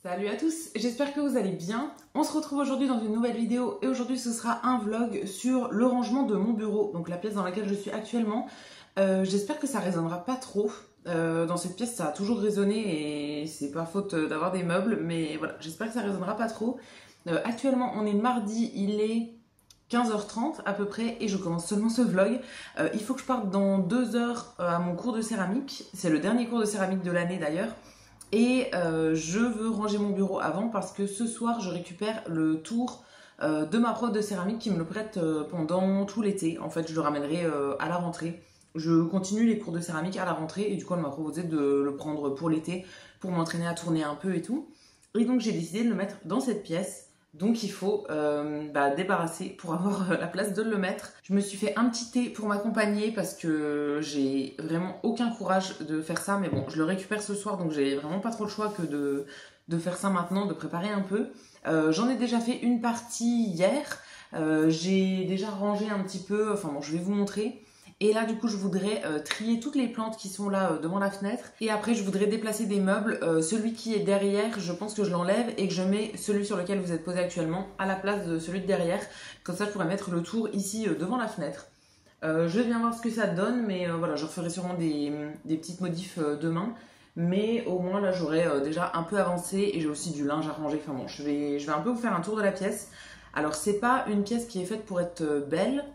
Salut à tous, j'espère que vous allez bien. On se retrouve aujourd'hui dans une nouvelle vidéo et aujourd'hui ce sera un vlog sur le rangement de mon bureau, donc la pièce dans laquelle je suis actuellement. J'espère que ça résonnera pas trop. Dans cette pièce ça a toujours résonné et c'est pas faute d'avoir des meubles, mais voilà, j'espère que ça résonnera pas trop. Actuellement on est mardi, il est 15h30 à peu près et je commence seulement ce vlog. Il faut que je parte dans 2 heures à mon cours de céramique. C'est le dernier cours de céramique de l'année d'ailleurs. Et je veux ranger mon bureau avant parce que ce soir je récupère le tour de ma prof de céramique qui me le prête pendant tout l'été. En fait je le ramènerai à la rentrée. Je continue les cours de céramique à la rentrée et du coup elle m'a proposé de le prendre pour l'été pour m'entraîner à tourner un peu et tout. Et donc j'ai décidé de le mettre dans cette pièce. Donc il faut débarrasser pour avoir la place de le mettre. Je me suis fait un petit thé pour m'accompagner parce que j'ai vraiment aucun courage de faire ça. Mais bon, je le récupère ce soir donc j'ai vraiment pas trop le choix que de faire ça maintenant, de préparer un peu. J'en ai déjà fait une partie hier. J'ai déjà rangé un petit peu, enfin bon je vais vous montrer. Et là du coup je voudrais trier toutes les plantes qui sont là devant la fenêtre. Et après je voudrais déplacer des meubles. Celui qui est derrière, je pense que je l'enlève et que je mets celui sur lequel vous êtes posé actuellement à la place de celui de derrière. Comme ça je pourrais mettre le tour ici devant la fenêtre. Je viens voir ce que ça donne, mais voilà, je referai sûrement des petites modifs demain. Mais au moins là j'aurai déjà un peu avancé et j'ai aussi du linge à ranger. Enfin bon, je vais un peu vous faire un tour de la pièce. Alors c'est pas une pièce qui est faite pour être belle.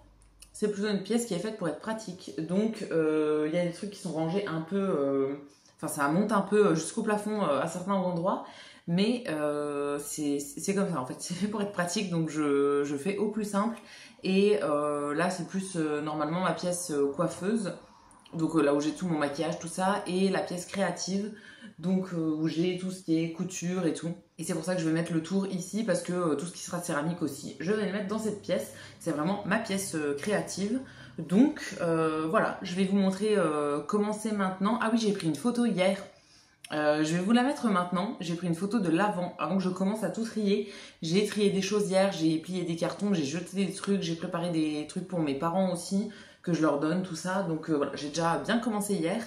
C'est plutôt une pièce qui est faite pour être pratique. Donc, il y a des trucs qui sont rangés un peu... Enfin, ça monte un peu jusqu'au plafond à certains endroits. Mais c'est comme ça, en fait. C'est fait pour être pratique, donc je fais au plus simple. Et là, c'est plus normalement ma pièce coiffeuse. Donc là où j'ai tout mon maquillage, tout ça. Et la pièce créative, donc où j'ai tout ce qui est couture et tout. Et c'est pour ça que je vais mettre le tour ici parce que tout ce qui sera céramique aussi, je vais le mettre dans cette pièce. C'est vraiment ma pièce créative. Donc voilà, je vais vous montrer comment c'est maintenant. Ah oui, j'ai pris une photo hier. Je vais vous la mettre maintenant. J'ai pris une photo de l'avant, avant que je commence à tout trier. J'ai trié des choses hier, j'ai plié des cartons, j'ai jeté des trucs, j'ai préparé des trucs pour mes parents aussi, que je leur donne, tout ça. Donc voilà, j'ai déjà bien commencé hier.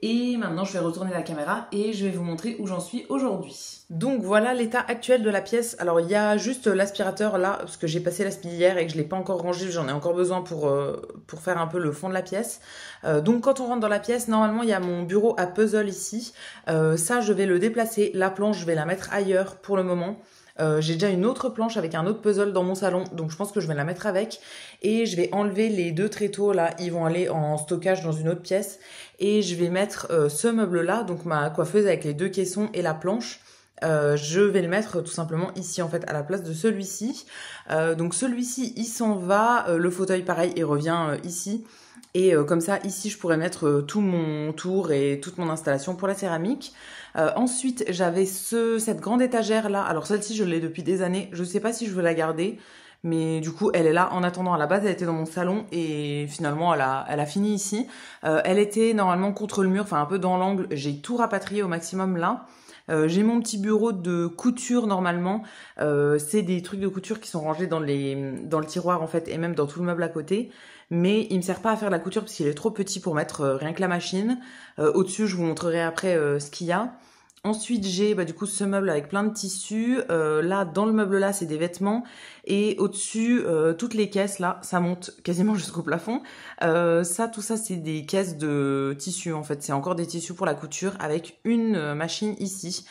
Et maintenant je vais retourner la caméra et je vais vous montrer où j'en suis aujourd'hui. Donc voilà l'état actuel de la pièce. Alors il y a juste l'aspirateur là, parce que j'ai passé l'aspi hier et que je ne l'ai pas encore rangé, j'en ai encore besoin pour faire un peu le fond de la pièce. Donc quand on rentre dans la pièce, normalement il y a mon bureau à puzzle ici. Ça je vais le déplacer, la planche je vais la mettre ailleurs pour le moment. J'ai déjà une autre planche avec un autre puzzle dans mon salon, donc je pense que je vais la mettre avec. Et je vais enlever les 2 tréteaux là, ils vont aller en stockage dans une autre pièce. Et je vais mettre ce meuble là, donc ma coiffeuse avec les 2 caissons et la planche. Je vais le mettre tout simplement ici en fait à la place de celui-ci. Donc celui-ci il s'en va, le fauteuil pareil il revient ici. Et comme ça, ici, je pourrais mettre tout mon tour et toute mon installation pour la céramique. Ensuite, j'avais cette grande étagère là. Alors celle-ci, je l'ai depuis des années. Je ne sais pas si je veux la garder. Mais du coup, elle est là. En attendant, à la base, elle était dans mon salon. Et finalement, elle a fini ici. Elle était normalement contre le mur, enfin un peu dans l'angle. J'ai tout rapatrié au maximum là. J'ai mon petit bureau de couture normalement. C'est des trucs de couture qui sont rangés dans le tiroir en fait. Et même dans tout le meuble à côté. Mais il me sert pas à faire la couture parce qu'il est trop petit pour mettre rien que la machine. Au-dessus, je vous montrerai après ce qu'il y a. Ensuite, j'ai du coup ce meuble avec plein de tissus. Là, dans le meuble là, c'est des vêtements. Et au-dessus, toutes les caisses là, ça monte quasiment jusqu'au plafond. Tout ça, c'est des caisses de tissus en fait. C'est encore des tissus pour la couture avec une machine ici.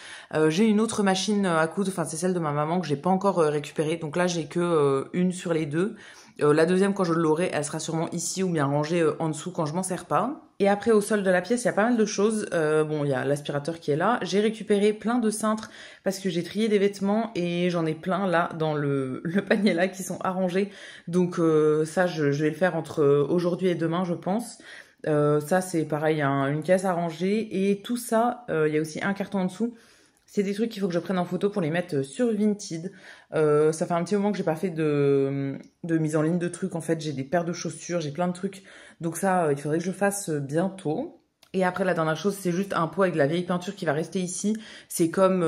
J'ai une autre machine à coudre, enfin c'est celle de ma maman que j'ai pas encore récupérée. Donc là, j'ai que une sur les 2. La deuxième, quand je l'aurai, elle sera sûrement ici ou bien rangée en dessous quand je m'en sers pas. Et après, au sol de la pièce, il y a pas mal de choses. Bon, il y a l'aspirateur qui est là. J'ai récupéré plein de cintres parce que j'ai trié des vêtements et j'en ai plein là dans le panier là qui sont arrangés. Donc ça, je vais le faire entre aujourd'hui et demain, je pense. Ça, c'est pareil, une caisse à ranger. Et tout ça, il y a aussi un carton en dessous. C'est des trucs qu'il faut que je prenne en photo pour les mettre sur Vinted. Ça fait un petit moment que j'ai pas fait de mise en ligne de trucs. En fait, j'ai des paires de chaussures, j'ai plein de trucs. Donc ça, il faudrait que je fasse bientôt. Et après, la dernière chose, c'est juste un pot avec de la vieille peinture qui va rester ici. C'est comme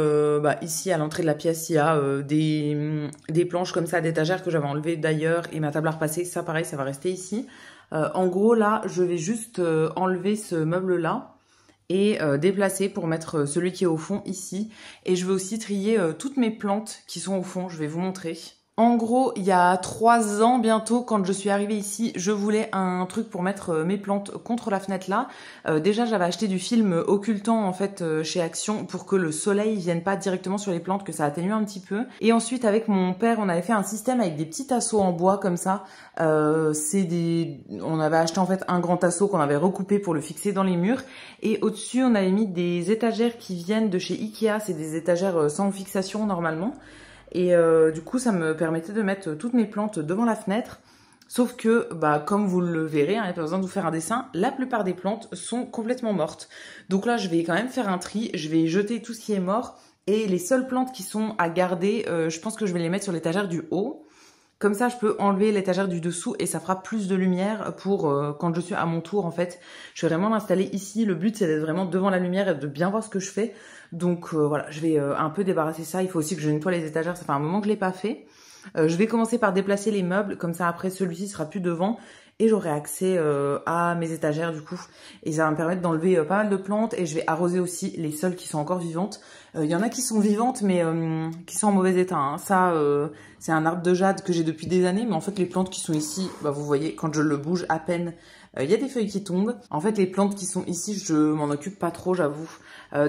ici, à l'entrée de la pièce, il y a des planches comme ça d'étagères que j'avais enlevées d'ailleurs. Et ma table à repasser, ça pareil, ça va rester ici. En gros, là, je vais juste enlever ce meuble-là. et déplacer pour mettre celui qui est au fond ici. Et je vais aussi trier toutes mes plantes qui sont au fond, je vais vous montrer. En gros, il y a 3 ans bientôt, quand je suis arrivée ici, je voulais un truc pour mettre mes plantes contre la fenêtre là. Déjà, j'avais acheté du film occultant en fait chez Action pour que le soleil vienne pas directement sur les plantes, que ça atténue un petit peu. Et ensuite, avec mon père, on avait fait un système avec des petits tasseaux en bois comme ça. On avait acheté en fait un grand tasseau qu'on avait recoupé pour le fixer dans les murs. Et au-dessus, on avait mis des étagères qui viennent de chez Ikea. C'est des étagères sans fixation normalement. Et du coup, ça me permettait de mettre toutes mes plantes devant la fenêtre. Sauf que, comme vous le verrez, il n'y a pas besoin de vous faire un dessin, la plupart des plantes sont complètement mortes. Donc là, je vais quand même faire un tri, je vais jeter tout ce qui est mort. Et les seules plantes qui sont à garder, je pense que je vais les mettre sur l'étagère du haut. Comme ça, je peux enlever l'étagère du dessous et ça fera plus de lumière pour quand je suis à mon tour en fait. Je vais vraiment l'installer ici. Le but, c'est d'être vraiment devant la lumière et de bien voir ce que je fais. Donc voilà, je vais un peu débarrasser ça. Il faut aussi que je nettoie les étagères. Ça fait un moment que je l'ai pas fait. Je vais commencer par déplacer les meubles. Comme ça, après, celui-ci sera plus devant. Et j'aurai accès à mes étagères du coup. Et ça va me permettre d'enlever pas mal de plantes. Et je vais arroser aussi les seules qui sont encore vivantes. Il y en a qui sont vivantes mais qui sont en mauvais état. Hein. Ça, c'est un arbre de jade que j'ai depuis des années. Mais en fait, les plantes qui sont ici, vous voyez, quand je le bouge à peine, il y a des feuilles qui tombent. En fait, les plantes qui sont ici, je m'en occupe pas trop, j'avoue.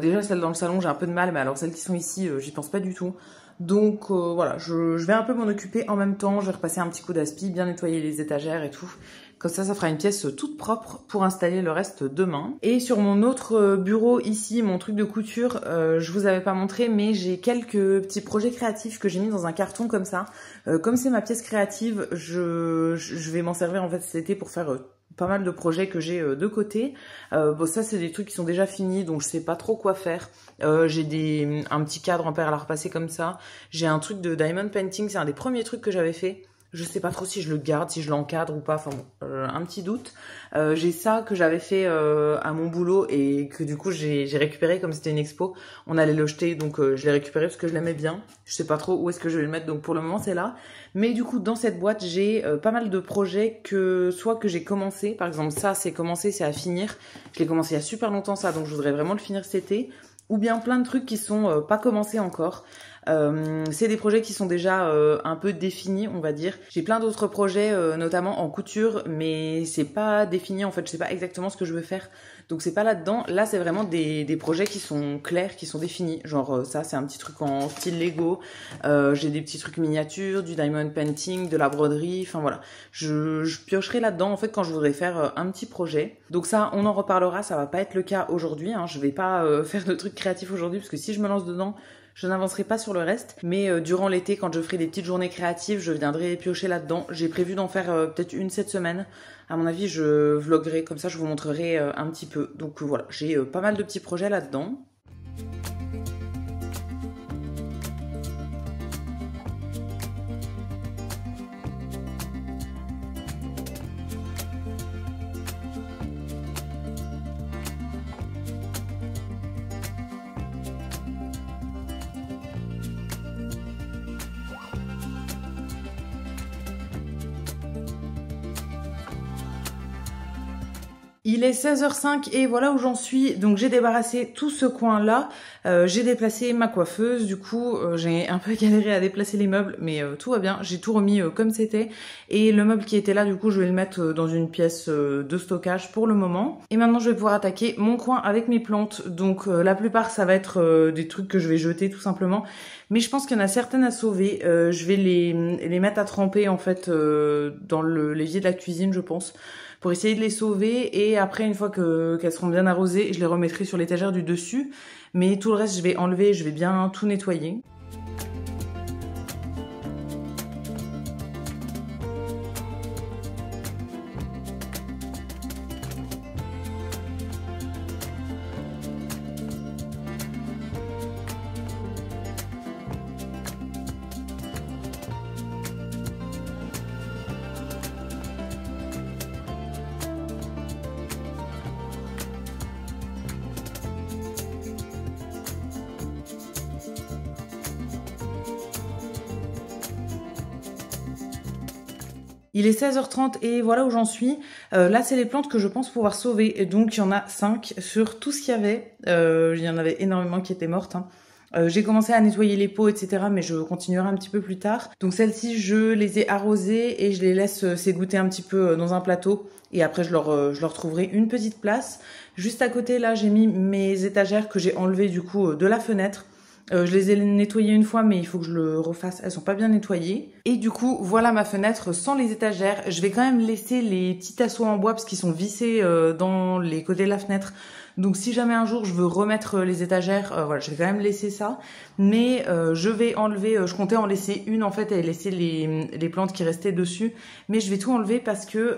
Déjà, celles dans le salon, j'ai un peu de mal. Mais alors, celles qui sont ici, j'y pense pas du tout. Donc voilà, je vais un peu m'en occuper en même temps. Je vais repasser un petit coup d'aspi, bien nettoyer les étagères et tout. Comme ça fera une pièce toute propre pour installer le reste demain. Et sur mon autre bureau ici, mon truc de couture, je vous avais pas montré, mais j'ai quelques petits projets créatifs que j'ai mis dans un carton comme ça. Comme c'est ma pièce créative, je vais m'en servir en fait cet été pour faire pas mal de projets que j'ai de côté. Ça c'est des trucs qui sont déjà finis, donc je sais pas trop quoi faire. J'ai un petit cadre en perles à repasser comme ça. J'ai un truc de diamond painting, c'est un des premiers trucs que j'avais fait. Je sais pas trop si je le garde, si je l'encadre ou pas, enfin bon, un petit doute. J'ai ça que j'avais fait à mon boulot et que du coup j'ai récupéré comme c'était une expo. On allait le jeter, donc je l'ai récupéré parce que je l'aimais bien. Je sais pas trop où est-ce que je vais le mettre, donc pour le moment c'est là. Mais du coup dans cette boîte j'ai pas mal de projets que j'ai commencé. Par exemple ça c'est commencé, c'est à finir. Je l'ai commencé il y a super longtemps ça, donc je voudrais vraiment le finir cet été. Ou bien plein de trucs qui sont pas commencés encore. C'est des projets qui sont déjà un peu définis, on va dire. J'ai plein d'autres projets, notamment en couture, mais c'est pas défini en fait. Je sais pas exactement ce que je veux faire, donc c'est pas là-dedans. Là, c'est vraiment des projets qui sont clairs, qui sont définis. Genre ça, c'est un petit truc en style Lego. J'ai des petits trucs miniatures, du diamond painting, de la broderie. Enfin voilà, je piocherai là-dedans en fait quand je voudrais faire un petit projet. Donc ça, on en reparlera. Ça va pas être le cas aujourd'hui. Hein. Je vais pas faire de trucs créatifs aujourd'hui parce que si je me lance dedans, je n'avancerai pas sur le reste, mais durant l'été, quand je ferai des petites journées créatives, je viendrai piocher là-dedans. J'ai prévu d'en faire peut-être une cette semaine. À mon avis, je vloguerai, comme ça je vous montrerai un petit peu. Donc voilà, j'ai pas mal de petits projets là-dedans. Il est 16h05 et voilà où j'en suis. Donc j'ai débarrassé tout ce coin-là. J'ai déplacé ma coiffeuse. Du coup, j'ai un peu galéré à déplacer les meubles, mais tout va bien. J'ai tout remis comme c'était. Et le meuble qui était là, du coup, je vais le mettre dans une pièce de stockage pour le moment. Et maintenant, je vais pouvoir attaquer mon coin avec mes plantes. Donc la plupart, ça va être des trucs que je vais jeter tout simplement. Mais je pense qu'il y en a certaines à sauver. Je vais les mettre à tremper en fait dans l'évier de la cuisine, je pense, pour essayer de les sauver. Et après, une fois qu'elles seront bien arrosées, je les remettrai sur l'étagère du dessus. Mais tout le reste, je vais enlever, je vais bien tout nettoyer. Il est 16h30 et voilà où j'en suis. Là, c'est les plantes que je pense pouvoir sauver. Et donc, il y en a 5 sur tout ce qu'il y avait. Il y en avait énormément qui étaient mortes, hein. J'ai commencé à nettoyer les pots, etc. Mais je continuerai un petit peu plus tard. Donc celles-ci, je les ai arrosées et je les laisse s'égoutter un petit peu dans un plateau. Et après, je leur trouverai une petite place. Juste à côté, là, j'ai mis mes étagères que j'ai enlevées du coup de la fenêtre. Je les ai nettoyées une fois, mais il faut que je le refasse. Elles sont pas bien nettoyées. Et du coup, voilà ma fenêtre sans les étagères. Je vais quand même laisser les petits tasseaux en bois parce qu'ils sont vissés dans les côtés de la fenêtre. Donc si jamais un jour je veux remettre les étagères, voilà, je vais quand même laisser ça. Mais je vais enlever, je comptais en laisser une en fait et laisser les plantes qui restaient dessus. Mais je vais tout enlever parce que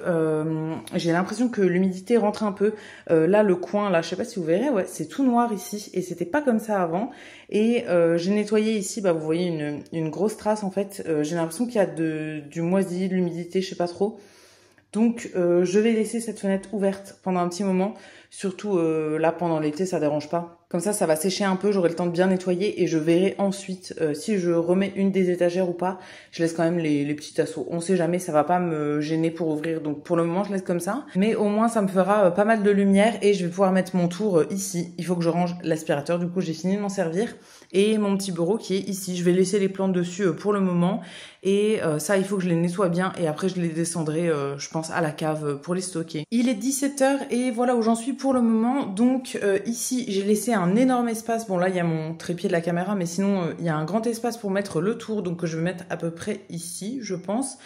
j'ai l'impression que l'humidité rentre un peu. Là, le coin, là, je sais pas si vous verrez, ouais, c'est tout noir ici et c'était pas comme ça avant. Et j'ai nettoyé ici, bah vous voyez une grosse trace en fait. J'ai l'impression qu'il y a du moisi, de l'humidité, je sais pas trop. Donc je vais laisser cette fenêtre ouverte pendant un petit moment. Surtout là pendant l'été, ça dérange pas. Comme ça va sécher un peu, j'aurai le temps de bien nettoyer et je verrai ensuite si je remets une des étagères ou pas. Je laisse quand même les petits tasseaux. On sait jamais, ça va pas me gêner pour ouvrir. Donc pour le moment, je laisse comme ça. Mais au moins, ça me fera pas mal de lumière et je vais pouvoir mettre mon tour ici. Il faut que je range l'aspirateur. Du coup, j'ai fini de m'en servir. Et mon petit bureau qui est ici. Je vais laisser les plantes dessus pour le moment. Et ça, il faut que je les nettoie bien. Et après, je les descendrai, je pense, à la cave pour les stocker. Il est 17h et voilà où j'en suis pour le moment. Donc ici, j'ai laissé un énorme espace. Bon, là, il y a mon trépied de la caméra, mais sinon, il y a un grand espace pour mettre le tour. Donc, je vais mettre à peu près ici, je pense.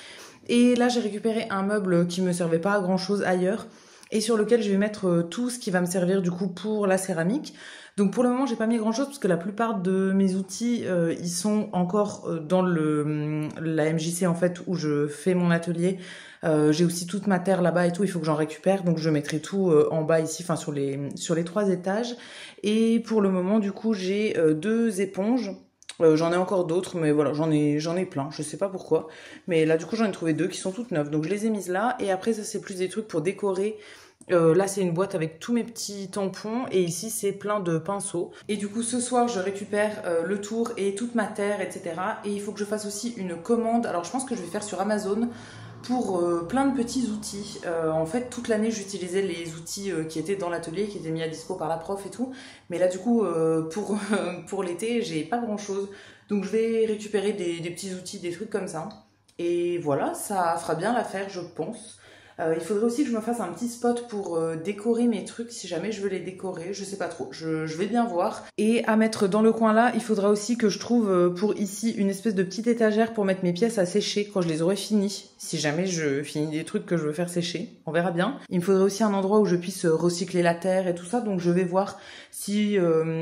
Et là, j'ai récupéré un meuble qui me servait pas à grand-chose ailleurs et sur lequel je vais mettre tout ce qui va me servir du coup pour la céramique. Donc pour le moment, j'ai pas mis grand-chose parce que la plupart de mes outils, ils sont encore dans la MJC en fait où je fais mon atelier. J'ai aussi toute ma terre là-bas et tout, il faut que j'en récupère. Donc je mettrai tout en bas ici, enfin sur les 3 étages. Et pour le moment, du coup, j'ai 2 éponges. J'en ai encore d'autres, mais voilà, j'en ai plein, je sais pas pourquoi. Mais là, du coup, j'en ai trouvé 2 qui sont toutes neuves. Donc je les ai mises là. Et après, ça, c'est plus des trucs pour décorer. Là, c'est une boîte avec tous mes petits tampons et ici, c'est plein de pinceaux. Et du coup, ce soir, je récupère le tour et toute ma terre, etc. Et il faut que je fasse aussi une commande. Alors, je pense que je vais faire sur Amazon pour plein de petits outils. En fait, toute l'année, j'utilisais les outils qui étaient dans l'atelier, qui étaient mis à dispo par la prof et tout. Mais là, du coup, pour l'été, j'ai pas grand-chose. Donc, je vais récupérer des petits outils, des trucs comme ça. Et voilà, ça fera bien l'affaire, je pense. Il faudrait aussi que je me fasse un petit spot pour décorer mes trucs si jamais je veux les décorer, je sais pas trop, je vais bien voir. Et à mettre dans le coin là, il faudra aussi que je trouve pour ici une espèce de petite étagère pour mettre mes pièces à sécher quand je les aurai finies. Si jamais je finis des trucs que je veux faire sécher, on verra bien. Il me faudrait aussi un endroit où je puisse recycler la terre et tout ça, donc je vais voir si,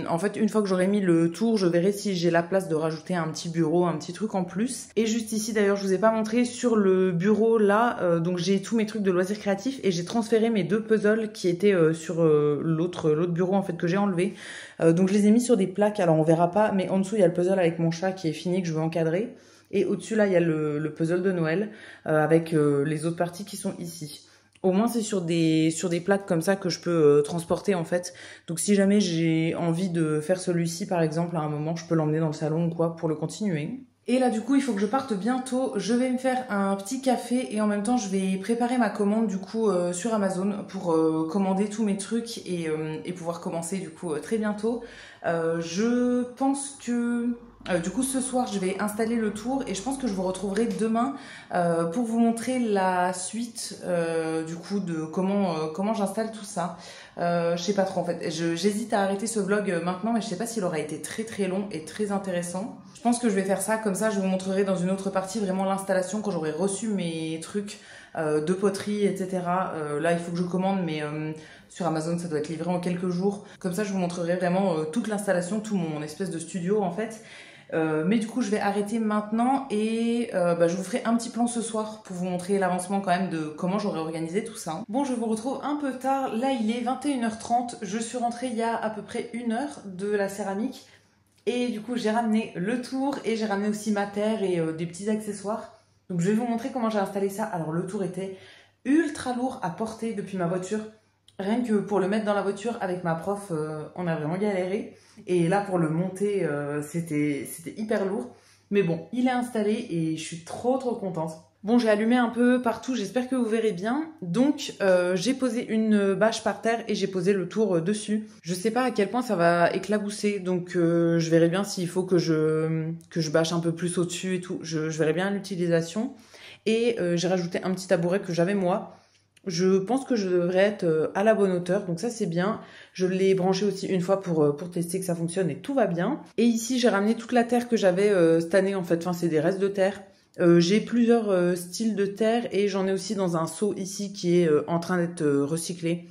en fait, une fois que j'aurai mis le tour, je verrai si j'ai la place de rajouter un petit bureau, un petit truc en plus. Et juste ici, d'ailleurs, je vous ai pas montré, sur le bureau là, donc j'ai tous mes trucs de loisirs créatifs et j'ai transféré mes 2 puzzles qui étaient sur l'autre bureau en fait que j'ai enlevé. Donc je les ai mis sur des plaques, alors on verra pas, mais en dessous il y a le puzzle avec mon chat qui est fini que je veux encadrer. Et au-dessus là il y a le puzzle de Noël avec les autres parties qui sont ici. Au moins c'est sur des plaques comme ça que je peux transporter en fait. Donc si jamais j'ai envie de faire celui-ci par exemple à un moment, je peux l'emmener dans le salon ou quoi pour le continuer. Et là du coup il faut que je parte bientôt, je vais me faire un petit café et en même temps je vais préparer ma commande du coup sur Amazon pour commander tous mes trucs et pouvoir commencer du coup très bientôt. Je pense que du coup ce soir je vais installer le tour et je pense que je vous retrouverai demain pour vous montrer la suite du coup de comment j'installe tout ça. Je sais pas trop en fait, j'hésite à arrêter ce vlog maintenant mais je sais pas s'il aura été très très long et très intéressant. Je pense que je vais faire ça, comme ça je vous montrerai dans une autre partie vraiment l'installation quand j'aurai reçu mes trucs de poterie, etc. Là il faut que je commande mais sur Amazon ça doit être livré en quelques jours. Comme ça je vous montrerai vraiment toute l'installation, tout mon espèce de studio en fait. Mais du coup je vais arrêter maintenant et je vous ferai un petit plan ce soir pour vous montrer l'avancement quand même de comment j'aurais organisé tout ça. Bon, je vous retrouve un peu tard, là il est 21h30, je suis rentrée il y a à peu près 1 heure de la céramique. Et du coup, j'ai ramené le tour et j'ai ramené aussi ma terre et des petits accessoires. Donc, je vais vous montrer comment j'ai installé ça. Alors, le tour était ultra lourd à porter depuis ma voiture. Rien que pour le mettre dans la voiture avec ma prof, on a vraiment galéré. Et là, pour le monter, c'était hyper lourd. Mais bon, il est installé et je suis trop contente. Bon, j'ai allumé un peu partout, j'espère que vous verrez bien. Donc, j'ai posé une bâche par terre et j'ai posé le tour dessus. Je sais pas à quel point ça va éclabousser, donc je verrai bien s'il faut que je bâche un peu plus au-dessus et tout. Je verrai bien l'utilisation. Et j'ai rajouté un petit tabouret que j'avais moi. Je pense que je devrais être à la bonne hauteur, donc ça c'est bien. Je l'ai branché aussi une fois pour tester que ça fonctionne et tout va bien. Et ici, j'ai ramené toute la terre que j'avais cette année en fait, enfin c'est des restes de terre. J'ai plusieurs styles de terre et j'en ai aussi dans un seau ici qui est en train d'être recyclé.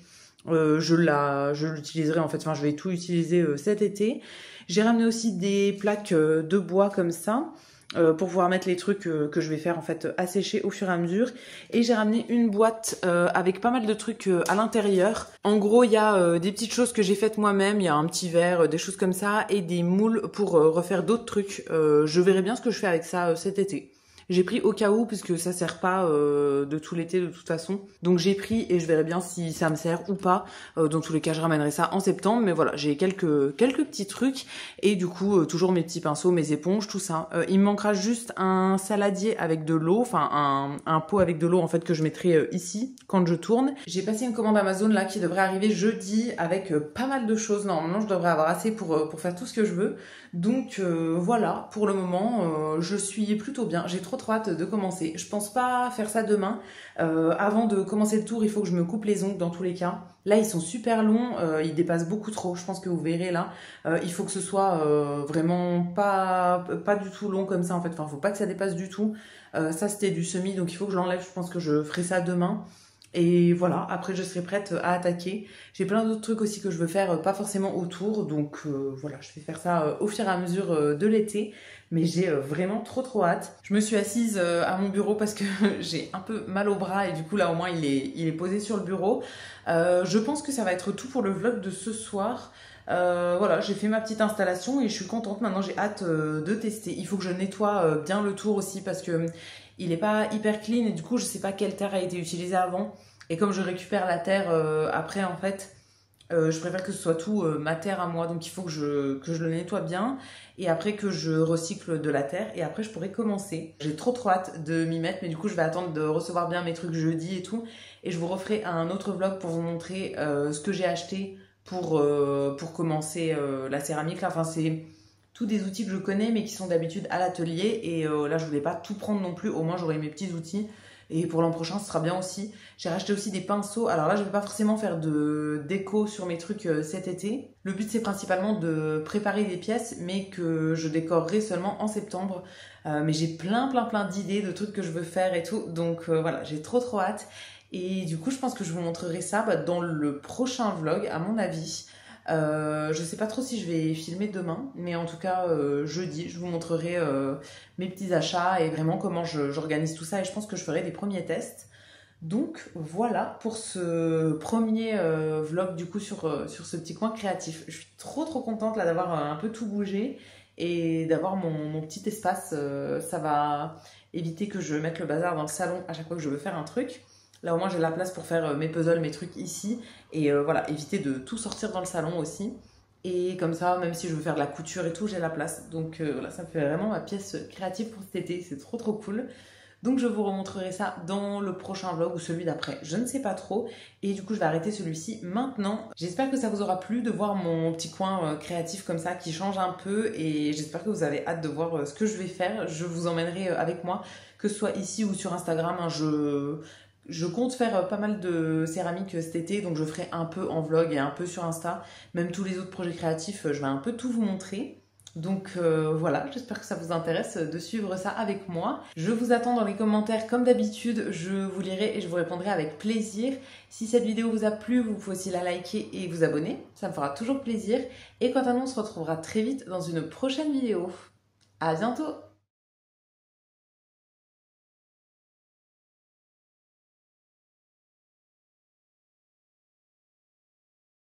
Je l'utiliserai en fait, enfin je vais tout utiliser cet été. J'ai ramené aussi des plaques de bois comme ça pour pouvoir mettre les trucs que je vais faire en fait assécher au fur et à mesure. Et j'ai ramené une boîte avec pas mal de trucs à l'intérieur. En gros, il y a des petites choses que j'ai faites moi-même. Il y a un petit verre, des choses comme ça et des moules pour refaire d'autres trucs. Je verrai bien ce que je fais avec ça cet été. J'ai pris au cas où, puisque ça sert pas de tout l'été de toute façon. Donc j'ai pris et je verrai bien si ça me sert ou pas. Dans tous les cas, je ramènerai ça en septembre. Mais voilà, j'ai quelques petits trucs. Et du coup, toujours mes petits pinceaux, mes éponges, tout ça. Il me manquera juste un saladier avec de l'eau. Enfin, un pot avec de l'eau en fait que je mettrai ici quand je tourne. J'ai passé une commande Amazon là qui devrait arriver jeudi avec pas mal de choses. Normalement, je devrais avoir assez pour faire tout ce que je veux. Donc voilà, pour le moment, je suis plutôt bien. J'ai trop hâte de commencer. Je pense pas faire ça demain. Avant de commencer le tour, il faut que je me coupe les ongles dans tous les cas. Là, ils sont super longs, ils dépassent beaucoup trop. Je pense que vous verrez là. Il faut que ce soit vraiment pas du tout long comme ça en fait. Enfin, faut pas que ça dépasse du tout. Ça, c'était du semi, donc il faut que je l'enlève. Je pense que je ferai ça demain. Et voilà, après je serai prête à attaquer. J'ai plein d'autres trucs aussi que je veux faire, pas forcément autour. Donc voilà, je vais faire ça au fur et à mesure de l'été. Mais j'ai vraiment trop hâte. Je me suis assise à mon bureau parce que j'ai un peu mal au bras. Et du coup là au moins il est posé sur le bureau. Je pense que ça va être tout pour le vlog de ce soir. Voilà, j'ai fait ma petite installation et je suis contente. Maintenant j'ai hâte de tester. Il faut que je nettoie bien le tour aussi parce que il est pas hyper clean et du coup je sais pas quelle terre a été utilisée avant. Et comme je récupère la terre après en fait, je préfère que ce soit tout ma terre à moi. Donc il faut que je le nettoie bien et après que je recycle de la terre et après je pourrai commencer. J'ai trop hâte de m'y mettre mais du coup je vais attendre de recevoir bien mes trucs jeudi et tout. Et je vous referai un autre vlog pour vous montrer ce que j'ai acheté pour commencer la céramique là. Enfin c'est tous des outils que je connais mais qui sont d'habitude à l'atelier et là je voulais pas tout prendre non plus, au moins j'aurai mes petits outils et pour l'an prochain ce sera bien aussi. J'ai racheté aussi des pinceaux, alors là je vais pas forcément faire de déco sur mes trucs cet été. Le but c'est principalement de préparer des pièces mais que je décorerai seulement en septembre. Mais j'ai plein d'idées de trucs que je veux faire et tout, donc voilà, j'ai trop hâte. Et du coup je pense que je vous montrerai ça dans le prochain vlog à mon avis. Je sais pas trop si je vais filmer demain, mais en tout cas jeudi, je vous montrerai mes petits achats et vraiment comment j'organise tout ça et je pense que je ferai des premiers tests. Donc voilà pour ce premier vlog du coup sur ce petit coin créatif. Je suis trop contente là d'avoir un peu tout bougé et d'avoir mon petit espace. Ça va éviter que je mette le bazar dans le salon à chaque fois que je veux faire un truc. Là au moins j'ai la place pour faire mes puzzles, mes trucs ici. Et voilà, éviter de tout sortir dans le salon aussi. Et comme ça, même si je veux faire de la couture et tout, j'ai la place. Donc voilà, ça me fait vraiment ma pièce créative pour cet été. C'est trop cool. Donc je vous remontrerai ça dans le prochain vlog ou celui d'après. Je ne sais pas trop. Et du coup, je vais arrêter celui-ci maintenant. J'espère que ça vous aura plu de voir mon petit coin créatif comme ça qui change un peu. Et j'espère que vous avez hâte de voir ce que je vais faire. Je vous emmènerai avec moi, que ce soit ici ou sur Instagram. Hein, je compte faire pas mal de céramique cet été, donc je ferai un peu en vlog et un peu sur Insta. Même tous les autres projets créatifs, je vais un peu tout vous montrer. Donc voilà, j'espère que ça vous intéresse de suivre ça avec moi. Je vous attends dans les commentaires comme d'habitude, je vous lirai et je vous répondrai avec plaisir. Si cette vidéo vous a plu, vous pouvez aussi la liker et vous abonner, ça me fera toujours plaisir. Et quant à nous, on se retrouvera très vite dans une prochaine vidéo. À bientôt!